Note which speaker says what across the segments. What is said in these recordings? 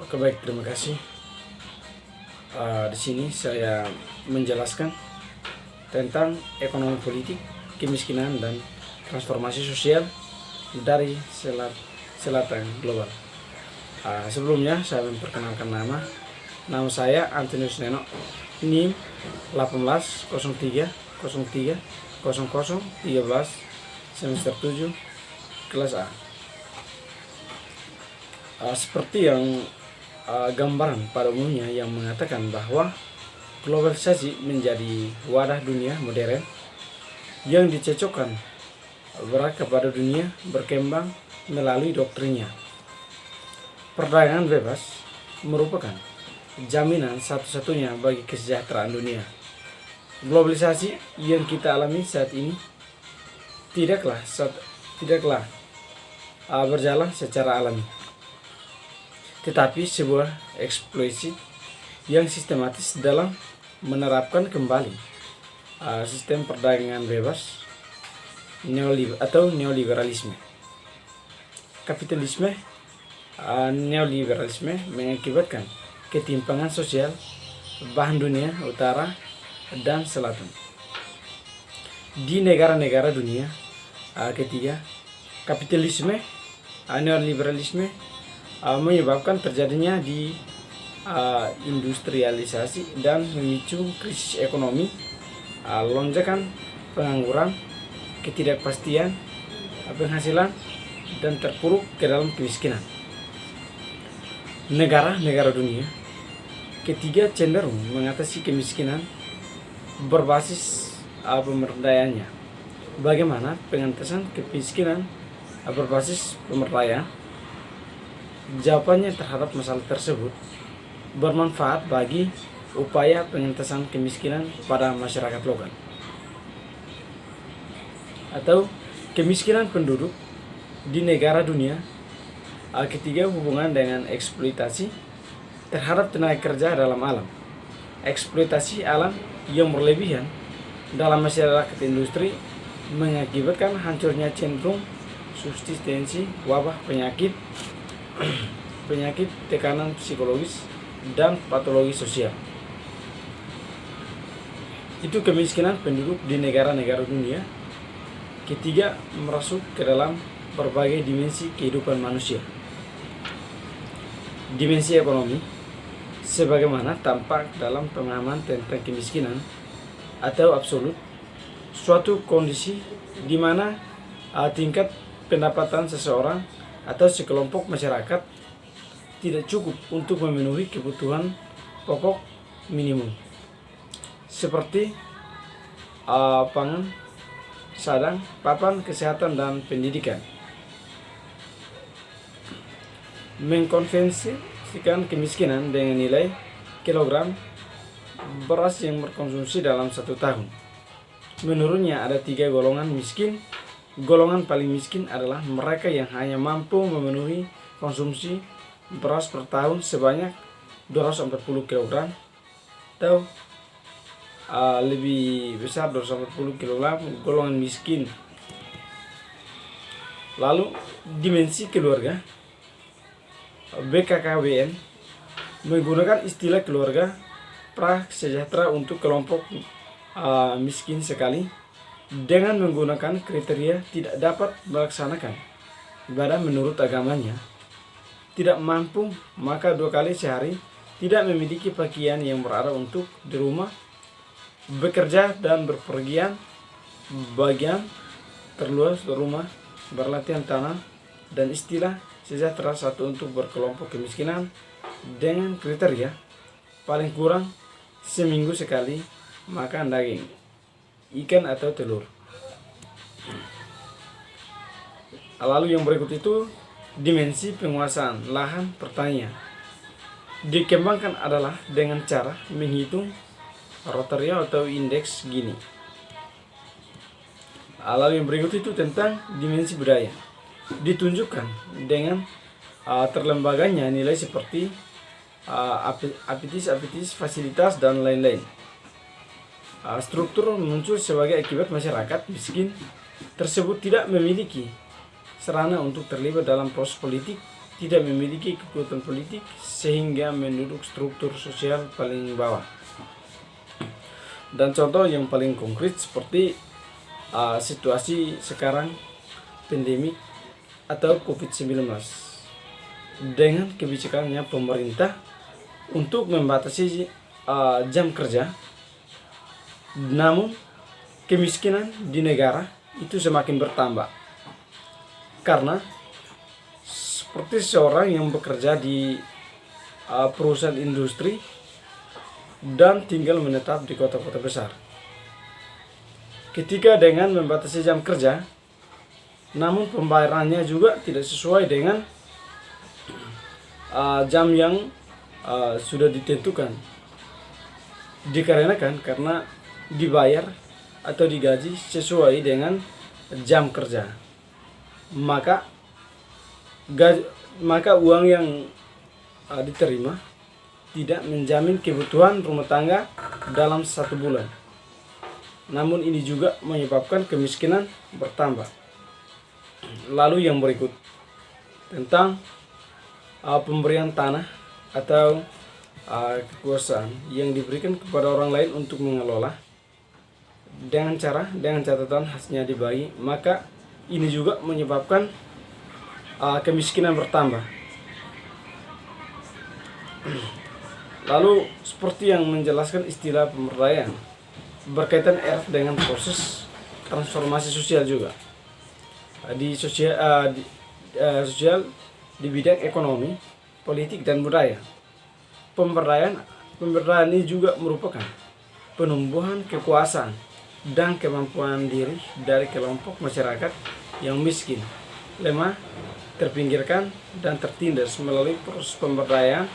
Speaker 1: Oke, baik, terima kasih. Di sini saya menjelaskan tentang ekonomi politik, kemiskinan, dan transformasi sosial dari selatan global. Sebelumnya saya memperkenalkan nama saya Antonius Neno, NIM 1803030013 semester 7 kelas A. Seperti yang gambaran pada umumnya yang mengatakan bahwa globalisasi menjadi wadah dunia modern yang dicocokkan kepada dunia berkembang melalui doktrinnya. Perdagangan bebas merupakan jaminan satu-satunya bagi kesejahteraan dunia. Globalisasi yang kita alami saat ini tidaklah berjalan secara alami, tetapi sebuah eksploitasi yang sistematis dalam menerapkan kembali sistem perdagangan bebas atau neoliberalisme. Kapitalisme neoliberalisme mengakibatkan ketimpangan sosial bahan dunia utara dan selatan. Di negara-negara dunia ketiga, kapitalisme neoliberalisme menyebabkan terjadinya industrialisasi dan memicu krisis ekonomi, lonjakan pengangguran, ketidakpastian penghasilan, dan terpuruk ke dalam kemiskinan. Negara-negara dunia ketiga cenderung mengatasi kemiskinan berbasis pemberdayaannya. Bagaimana pengentasan kemiskinan berbasis pemberdayaan? Jawabannya terhadap masalah tersebut bermanfaat bagi upaya pengentasan kemiskinan pada masyarakat lokal atau kemiskinan penduduk di negara dunia ketiga hubungan dengan eksploitasi terhadap tenaga kerja dalam alam. Eksploitasi alam yang berlebihan dalam masyarakat industri mengakibatkan hancurnya cenderung subsistensi, wabah, penyakit, tekanan psikologis, dan patologi sosial. Itu kemiskinan penduduk di negara-negara dunia ketiga merasuk ke dalam berbagai dimensi kehidupan manusia. Dimensi ekonomi, sebagaimana tampak dalam pemahaman tentang kemiskinan atau absolut, suatu kondisi di mana tingkat pendapatan seseorang atau sekelompok masyarakat tidak cukup untuk memenuhi kebutuhan pokok minimum seperti pangan, sadang, papan kesehatan, dan pendidikan. Mengkonvensikan kemiskinan dengan nilai kilogram beras yang berkonsumsi dalam 1 tahun. Menurutnya ada 3 golongan miskin. Golongan paling miskin adalah mereka yang hanya mampu memenuhi konsumsi beras per tahun sebanyak 240 kg atau lebih besar 240 kg, golongan miskin. Lalu dimensi keluarga, BKKBN menggunakan istilah keluarga prasejahtera untuk kelompok miskin sekali dengan menggunakan kriteria tidak dapat melaksanakan ibadah menurut agamanya, tidak mampu maka 2 kali sehari, tidak memiliki pakaian yang berada untuk di rumah, bekerja dan berpergian, bagian terluas rumah, berlatihan tanam, dan istilah sejahtera 1 untuk berkelompok kemiskinan dengan kriteria paling kurang seminggu sekali makan daging, ikan atau telur. Lalu yang berikut itu dimensi penguasaan lahan pertanian. Dikembangkan adalah dengan cara menghitung rotaria atau indeks Gini. Lalu yang berikut itu tentang dimensi budaya. Ditunjukkan dengan terlembaganya nilai seperti apetis, fasilitas, dan lain-lain. Struktur muncul sebagai akibat masyarakat miskin tersebut tidak memiliki sarana untuk terlibat dalam proses politik tidak memiliki kekuatan politik sehingga menduduk struktur sosial paling bawah. Dan contoh yang paling konkret seperti situasi sekarang pandemi atau COVID-19 dengan kebijakannya pemerintah untuk membatasi jam kerja, namun kemiskinan di negara itu semakin bertambah karena seperti seorang yang bekerja di perusahaan industri dan tinggal menetap di kota-kota besar. Ketika dengan membatasi jam kerja, namun pembayarannya juga tidak sesuai dengan jam yang sudah ditentukan. Dikarenakan karena dibayar atau digaji sesuai dengan jam kerja, maka uang yang diterima tidak menjamin kebutuhan rumah tangga dalam 1 bulan. Namun ini juga menyebabkan kemiskinan bertambah. Lalu yang berikut tentang pemberian tanah atau kekuasaan yang diberikan kepada orang lain untuk mengelola dengan catatan hasilnya dibagi, maka ini juga menyebabkan kemiskinan bertambah. Lalu seperti yang menjelaskan istilah pemberdayaan berkaitan erat dengan proses transformasi sosial juga di sosial di bidang ekonomi, politik dan budaya. Pemberdayaan ini juga merupakan penumbuhan kekuasaan dan kemampuan diri dari kelompok masyarakat yang miskin, lemah, terpinggirkan dan tertindas. Melalui proses pemberdayaan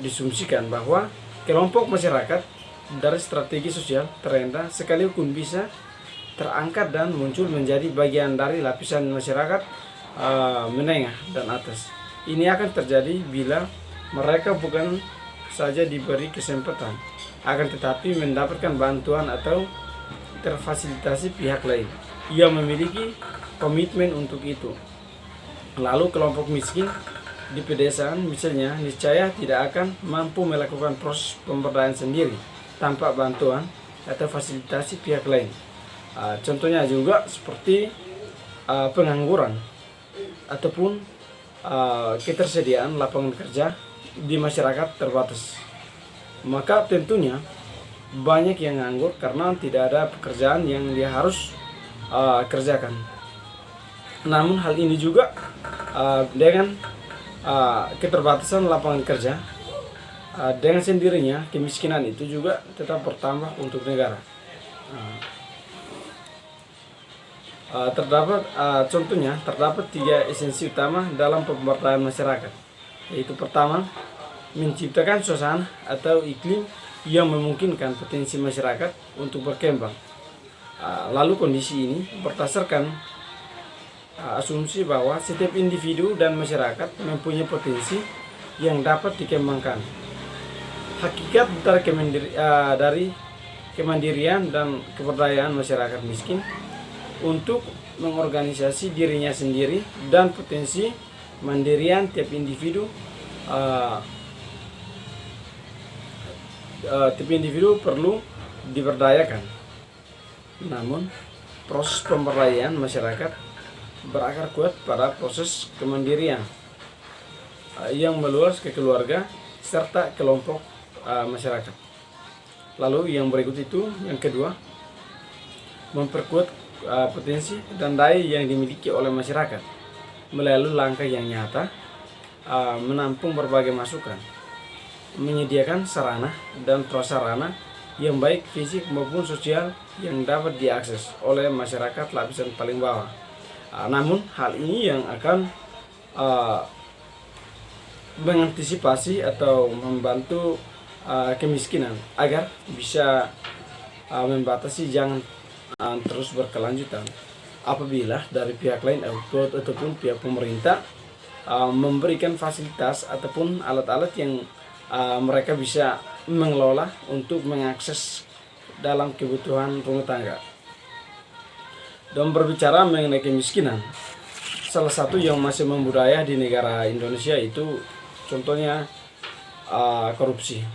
Speaker 1: disumsikan bahwa kelompok masyarakat dari strategi sosial terendah sekalipun bisa terangkat dan muncul menjadi bagian dari lapisan masyarakat menengah dan atas. Ini akan terjadi bila mereka bukan saja diberi kesempatan, akan tetapi mendapatkan bantuan atau terfasilitasi pihak lain yang memiliki komitmen untuk itu. Lalu kelompok miskin di pedesaan misalnya niscaya tidak akan mampu melakukan proses pemberdayaan sendiri tanpa bantuan atau fasilitasi pihak lain. Contohnya juga seperti pengangguran ataupun ketersediaan lapangan kerja di masyarakat terbatas. Maka tentunya banyak yang nganggur karena tidak ada pekerjaan yang dia harus kerjakan. Namun hal ini juga dengan keterbatasan lapangan kerja, dengan sendirinya kemiskinan itu juga tetap bertambah untuk negara. Terdapat 3 esensi utama dalam pemberdayaan masyarakat, yaitu pertama, menciptakan suasana atau iklim yang memungkinkan potensi masyarakat untuk berkembang. Lalu kondisi ini berdasarkan asumsi bahwa setiap individu dan masyarakat mempunyai potensi yang dapat dikembangkan. Hakikat dari kemandirian dan keberdayaan masyarakat miskin untuk mengorganisasi dirinya sendiri dan potensi mandirian tiap individu perlu diberdayakan. Namun proses pemberdayaan masyarakat berakar kuat pada proses kemandirian yang meluas ke keluarga serta kelompok masyarakat. Lalu yang berikut itu, yang kedua, memperkuat potensi dan daya yang dimiliki oleh masyarakat melalui langkah yang nyata, menampung berbagai masukan, menyediakan sarana dan prasarana yang baik fisik maupun sosial yang dapat diakses oleh masyarakat lapisan paling bawah. Namun hal ini yang akan mengantisipasi atau membantu kemiskinan agar bisa membatasi jangan terus berkelanjutan apabila dari pihak lain ataupun pihak pemerintah memberikan fasilitas ataupun alat-alat yang mereka bisa mengelola untuk mengakses dalam kebutuhan rumah tangga. Dan berbicara mengenai kemiskinan, salah satu yang masih membudaya di negara Indonesia itu contohnya korupsi.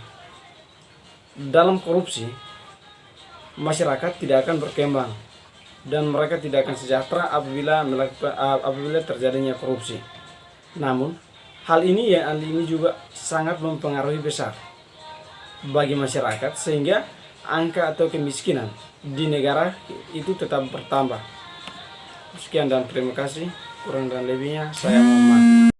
Speaker 1: Dalam korupsi, masyarakat tidak akan berkembang dan mereka tidak akan sejahtera apabila terjadinya korupsi. Namun, hal ini juga sangat mempengaruhi besar bagi masyarakat sehingga angka atau kemiskinan di negara itu tetap bertambah. Sekian dan terima kasih. Kurang dan lebihnya saya mohon maaf.